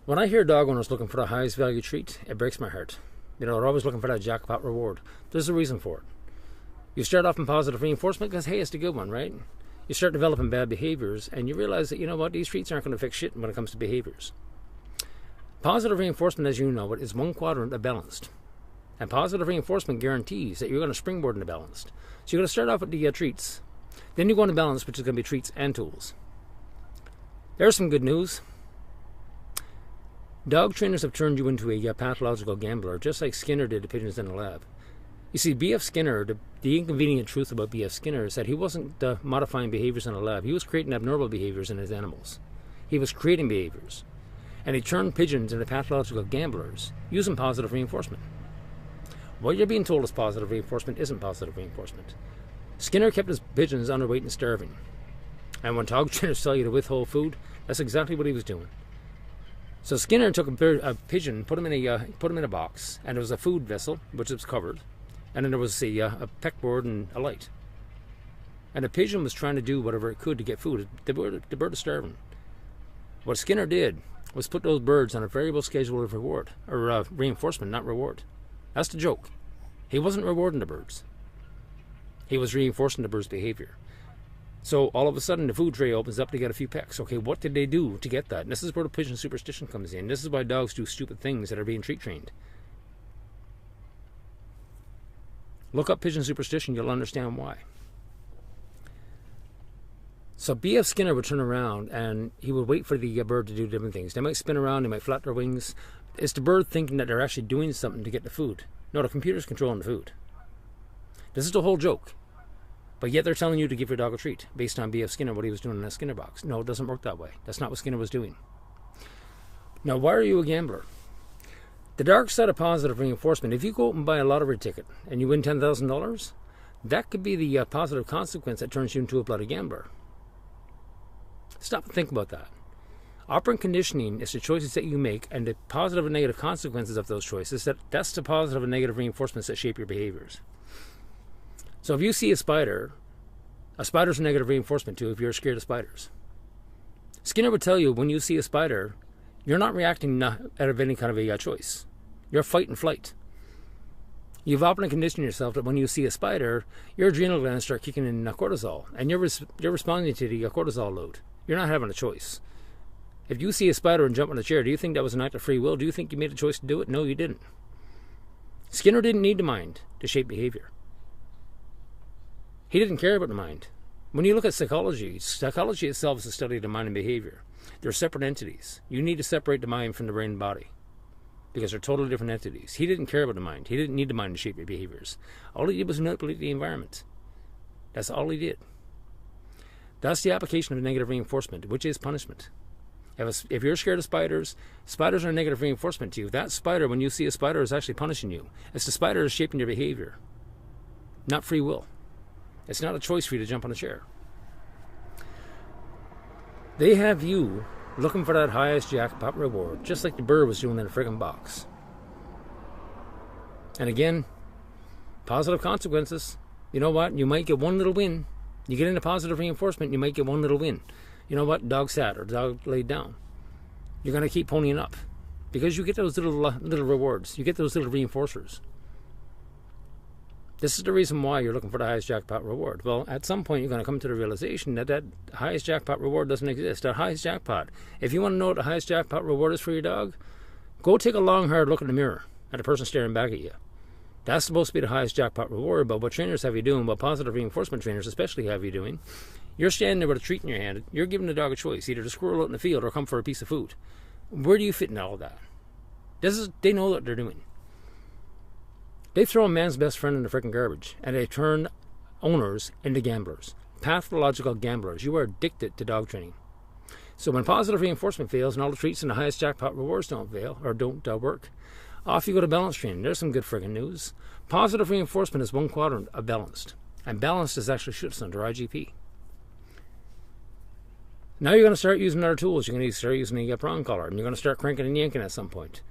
When I hear dog owners looking for the highest value treat, it breaks my heart. You know, they're always looking for that jackpot reward. There's a reason for it. You start off in positive reinforcement because, hey, it's the good one, right? You start developing bad behaviors, and you realize that, you know what, these treats aren't going to fix shit when it comes to behaviors. Positive reinforcement, as you know it, is one quadrant of balanced. And positive reinforcement guarantees that you're going to springboard into balanced. So you're going to start off with the treats. Then you go into balance, which is going to be treats and tools. There's some good news. Dog trainers have turned you into a pathological gambler, just like Skinner did the pigeons in the lab. You see, B.F. Skinner, the inconvenient truth about B.F. Skinner is that he wasn't modifying behaviors in the lab. He was creating abnormal behaviors in his animals. He was creating behaviors. And he turned pigeons into pathological gamblers using positive reinforcement. What you're being told is positive reinforcement isn't positive reinforcement. Skinner kept his pigeons underweight and starving. And when dog trainers tell you to withhold food, that's exactly what he was doing. So Skinner took a pigeon, put him in a box, and there was a food vessel, which was covered, and then there was a peckboard and a light. And the pigeon was trying to do whatever it could to get food. The bird is starving. What Skinner did was put those birds on a variable schedule of reward, or reinforcement, not reward. That's the joke. He wasn't rewarding the birds. He was reinforcing the bird's behavior. So all of a sudden the food tray opens up to get a few pecks. Okay, what did they do to get that? And this is where the pigeon superstition comes in. This is why dogs do stupid things that are being treat trained. Look up pigeon superstition, you'll understand why. So B.F. Skinner would turn around and he would wait for the bird to do different things. They might spin around, they might flap their wings. It's the bird thinking that they're actually doing something to get the food. No, the computer's controlling the food. This is the whole joke. But yet they're telling you to give your dog a treat based on B.F. Skinner, what he was doing in that Skinner box. No, it doesn't work that way. That's not what Skinner was doing. Now, why are you a gambler? The dark side of positive reinforcement, if you go out and buy a lottery ticket and you win $10,000, that could be the positive consequence that turns you into a bloody gambler. Stop and think about that. Operant conditioning is the choices that you make and the positive and negative consequences of those choices. That's the positive and negative reinforcements that shape your behaviors. So if you see a spider's a negative reinforcement too if you're scared of spiders. Skinner would tell you when you see a spider, you're not reacting out of any kind of a choice. You're fight and flight. You've operant conditioned yourself that when you see a spider, your adrenal glands start kicking in cortisol, and you're responding to the cortisol load. You're not having a choice. If you see a spider and jump on a chair, do you think that was an act of free will? Do you think you made a choice to do it? No, you didn't. Skinner didn't need the mind to shape behavior. He didn't care about the mind. When you look at psychology itself is a study of the mind and behavior. They're separate entities. You need to separate the mind from the brain and body because they're totally different entities. He didn't care about the mind. He didn't need the mind to shape your behaviors. All he did was manipulate the environment. That's all he did. That's the application of negative reinforcement, which is punishment. If you're scared of spiders, spiders are negative reinforcement to you. That spider, when you see a spider, is actually punishing you. It's the spider that's shaping your behavior, not free will. It's not a choice for you to jump on a chair. They have you looking for that highest jackpot reward, just like the bird was doing in the friggin' box. And again, positive consequences. You know what? You might get one little win. You get into positive reinforcement, you might get one little win. You know what? Dog sat or dog laid down. You're going to keep ponying up because you get those little rewards. You get those little reinforcers. This is the reason why you're looking for the highest jackpot reward. Well, at some point you're going to come to the realization that that highest jackpot reward doesn't exist. That highest jackpot. If you want to know what the highest jackpot reward is for your dog, go take a long, hard look in the mirror at the person staring back at you. That's supposed to be the highest jackpot reward, but what trainers have you doing, what positive reinforcement trainers especially have you doing, you're standing there with a treat in your hand, you're giving the dog a choice, either to squirrel out in the field or come for a piece of food. Where do you fit in all of that? They know what they're doing. They throw a man's best friend in the freaking garbage, and they turn owners into gamblers. Pathological gamblers. You are addicted to dog training. So when positive reinforcement fails and all the treats and the highest jackpot rewards don't fail or don't work, off you go to balance training. There's some good friggin' news. Positive reinforcement is one quadrant of balanced, and balanced is actually shoots under IGP. Now you're going to start using other tools. You're going to start using a prong collar, and you're going to start cranking and yanking at some point.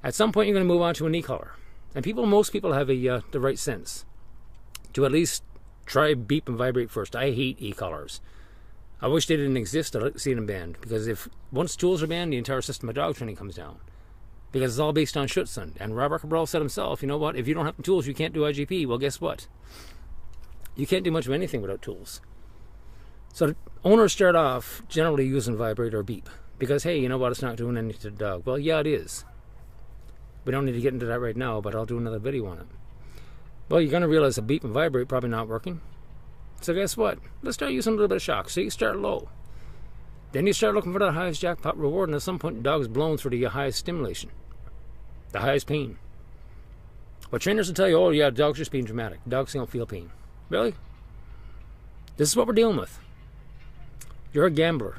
At some point, you're going to move on to a knee collar. And most people have the right sense to at least try beep and vibrate first. I hate e-collars. I wish they didn't exist. I'd like to see them banned, because if once tools are banned, the entire system of dog training comes down, because it's all based on Schutzhund. And Robert Cabral said himself, you know what, if you don't have the tools, you can't do IGP. Well, guess what? You can't do much of anything without tools. So owners start off generally using vibrate or beep, because, hey, you know what, it's not doing anything to the dog. Well, yeah, it is. We don't need to get into that right now, but I'll do another video on it. Well, you're going to realize a beep and vibrate probably not working. So guess what? Let's start using a little bit of shock. So you start low. Then you start looking for the highest jackpot reward, and at some point the dog is blown through the highest stimulation, the highest pain. But trainers will tell you, oh yeah, the dog's just being dramatic. Dogs don't feel pain. Really? This is what we're dealing with. You're a gambler.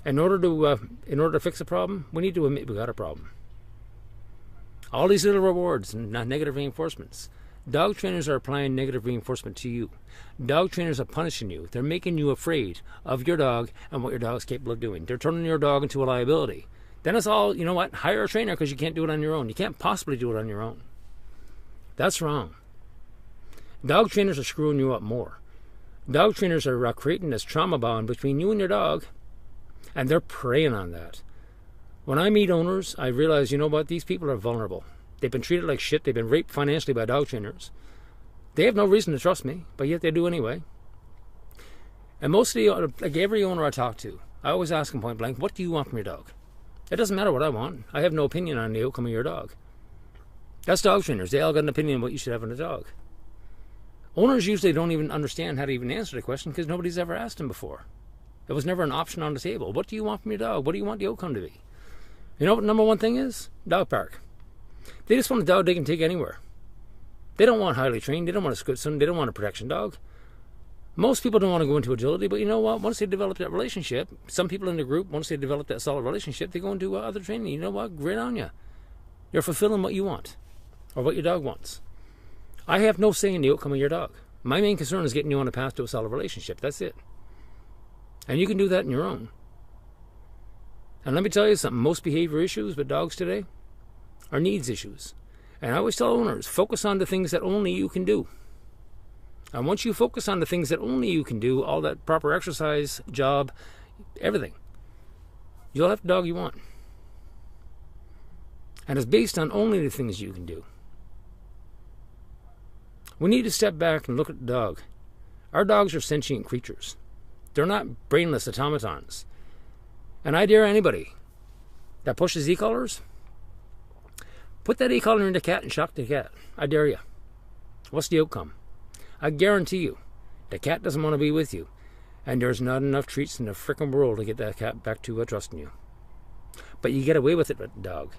In order to fix a problem, we need to admit we got a problem. All these little rewards and negative reinforcements. Dog trainers are applying negative reinforcement to you. Dog trainers are punishing you. They're making you afraid of your dog and what your dog is capable of doing. They're turning your dog into a liability. Then it's all, you know what, hire a trainer because you can't do it on your own. You can't possibly do it on your own. That's wrong. Dog trainers are screwing you up more. Dog trainers are creating this trauma bond between you and your dog, and they're preying on that. When I meet owners, I realize, you know what, these people are vulnerable. They've been treated like shit. They've been raped financially by dog trainers. They have no reason to trust me, but yet they do anyway. And mostly, like every owner I talk to, I always ask them point blank, what do you want from your dog? It doesn't matter what I want. I have no opinion on the outcome of your dog. That's dog trainers. They all got an opinion on what you should have in a dog. Owners usually don't even understand how to even answer the question because nobody's ever asked them before. It was never an option on the table. What do you want from your dog? What do you want the outcome to be? You know what the number one thing is? Dog park. They just want a dog they can take anywhere. They don't want highly trained. They don't want a Schutzhund. They don't want a protection dog. Most people don't want to go into agility, but you know what? Once they develop that relationship, some people in the group, once they develop that solid relationship, they go into other training. You know what? Great on you. You're fulfilling what you want or what your dog wants. I have no say in the outcome of your dog. My main concern is getting you on a path to a solid relationship. That's it. And you can do that on your own. And let me tell you something. Most behavior issues with dogs today are needs issues. And I always tell owners, focus on the things that only you can do. And once you focus on the things that only you can do, all that proper exercise, job, everything, you'll have the dog you want. And it's based on only the things you can do. We need to step back and look at the dog. Our dogs are sentient creatures. They're not brainless automatons. And I dare anybody that pushes e-collars, put that e-collar in the cat and shock the cat. I dare you. What's the outcome? I guarantee you, the cat doesn't want to be with you. And there's not enough treats in the frickin' world to get that cat back to trusting you. But you get away with it with the dog.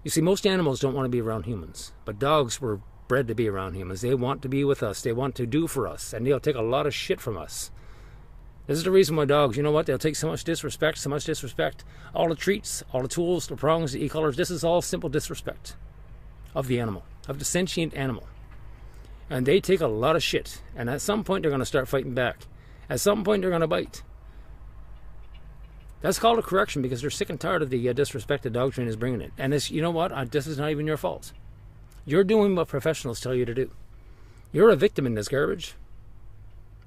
You see, most animals don't want to be around humans. But dogs were bred to be around humans. They want to be with us. They want to do for us. And they'll take a lot of shit from us. This is the reason why dogs, you know what, they'll take so much disrespect. All the treats, all the tools, the prongs, the e-collars, this is all simple disrespect of the animal, of the sentient animal. And they take a lot of shit. And at some point, they're going to start fighting back. At some point, they're going to bite. That's called a correction because they're sick and tired of the disrespect the dog trainers bringing it. And this, you know what, this is not even your fault. You're doing what professionals tell you to do. You're a victim in this garbage.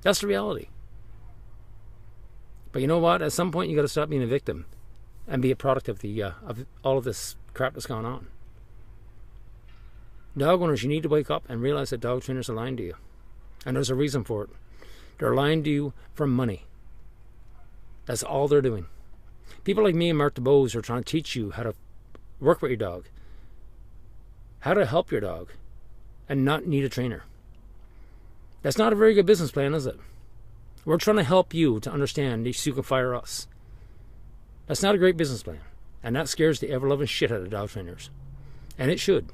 That's the reality. But you know what? At some point, you got to stop being a victim and be a product of of all of this crap that's going on. Dog owners, you need to wake up and realize that dog trainers are lying to you, and there's a reason for it. They're lying to you for money. That's all they're doing. People like me and Mark DeBose are trying to teach you how to work with your dog, how to help your dog, and not need a trainer. That's not a very good business plan, is it? We're trying to help you to understand so you can fire us. That's not a great business plan. And that scares the ever-loving shit out of dog trainers. And it should.